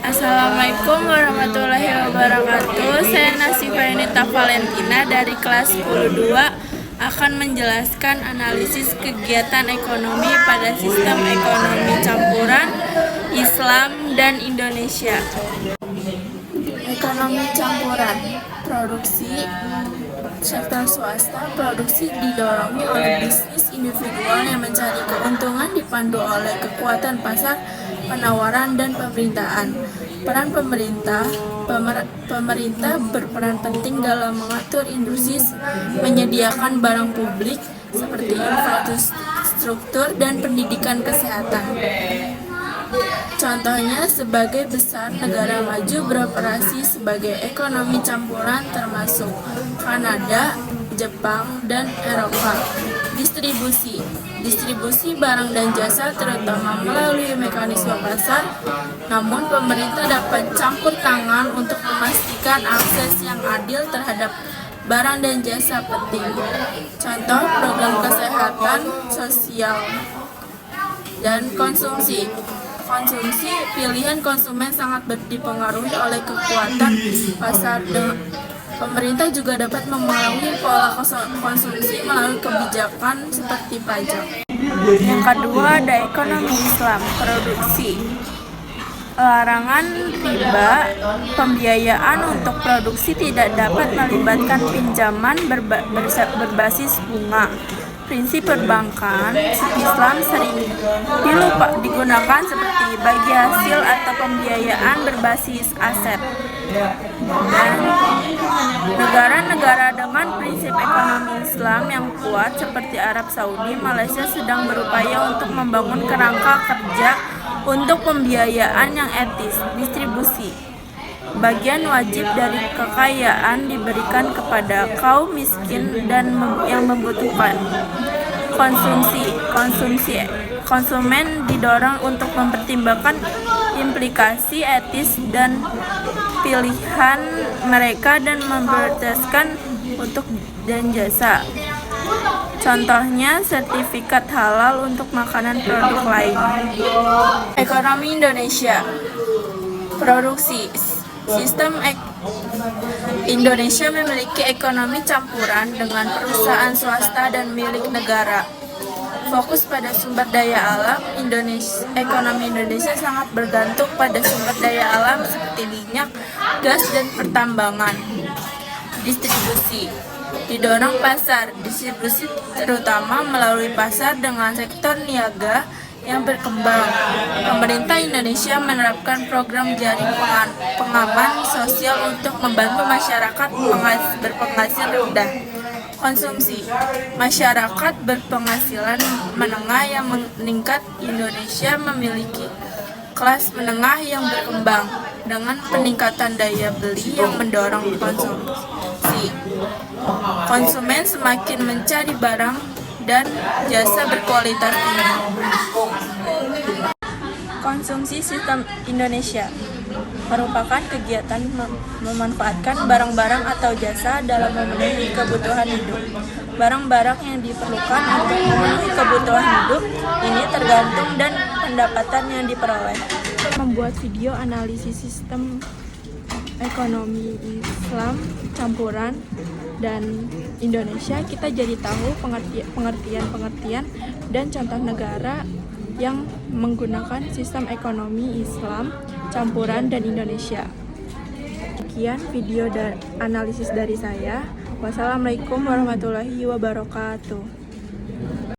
Assalamualaikum warahmatullahi wabarakatuh. Saya Nasifainita Valentina dari kelas 10-2 akan menjelaskan analisis kegiatan ekonomi pada sistem ekonomi campuran Islam dan Indonesia. Ekonomi campuran, produksi sektor swasta. Produksi didorong oleh bisnis individual yang mencari keuntungan dipandu oleh kekuatan pasar, penawaran, dan pemerintahan. Peran pemerintah berperan penting dalam mengatur industri, menyediakan barang publik seperti infrastruktur dan pendidikan kesehatan. Contohnya, sebagai besar negara maju beroperasi sebagai ekonomi campuran termasuk Kanada, Jepang, dan Eropa. Distribusi barang dan jasa terutama melalui mekanisme pasar, namun pemerintah dapat campur tangan untuk memastikan akses yang adil terhadap barang dan jasa penting. Contoh, program kesehatan sosial dan konsumsi. Pilihan konsumen sangat dipengaruhi oleh kekuatan pasar. Pemerintah juga dapat memengaruhi pola konsumsi melalui kebijakan seperti pajak. Yang kedua ada ekonomi Islam, produksi. Larangan riba, pembiayaan untuk produksi tidak dapat melibatkan pinjaman berbasis bunga. Prinsip perbankan Islam sering digunakan seperti bagi hasil atau pembiayaan berbasis aset. Dan negara-negara dengan prinsip ekonomi Islam yang kuat seperti Arab Saudi, Malaysia sedang berupaya untuk membangun kerangka kerja untuk pembiayaan yang etis. Distribusi. Bagian wajib dari kekayaan diberikan kepada kaum miskin dan yang membutuhkan. Konsumen didorong untuk mempertimbangkan implikasi etis dan pilihan mereka dan memprioritaskan untuk dan jasa. Contohnya, sertifikat halal untuk makanan produk lain. Ekonomi Indonesia, produksi. Sistem Indonesia memiliki ekonomi campuran dengan perusahaan swasta dan milik negara. Fokus pada sumber daya alam, ekonomi Indonesia sangat bergantung pada sumber daya alam seperti minyak, gas, dan pertambangan. Distribusi didorong pasar. Distribusi terutama melalui pasar dengan sektor niaga yang berkembang. Pemerintah Indonesia menerapkan program jaring pengaman sosial untuk membantu masyarakat berpenghasilan rendah. Konsumsi. Masyarakat berpenghasilan menengah yang meningkat. Indonesia memiliki kelas menengah yang berkembang dengan peningkatan daya beli yang mendorong konsumsi. Konsumen semakin mencari barang dan jasa berkualitas tinggi. Konsumsi sistem Indonesia merupakan kegiatan memanfaatkan barang-barang atau jasa dalam memenuhi kebutuhan hidup. Barang-barang yang diperlukan untuk memenuhi kebutuhan hidup ini tergantung dan pendapatan yang diperoleh. Membuat video analisis sistem ekonomi Islam campuran dan Indonesia, kita jadi tahu pengertian dan contoh negara yang menggunakan sistem ekonomi Islam campuran dan Indonesia. Sekian video analisis dari saya. Wassalamualaikum warahmatullahi wabarakatuh.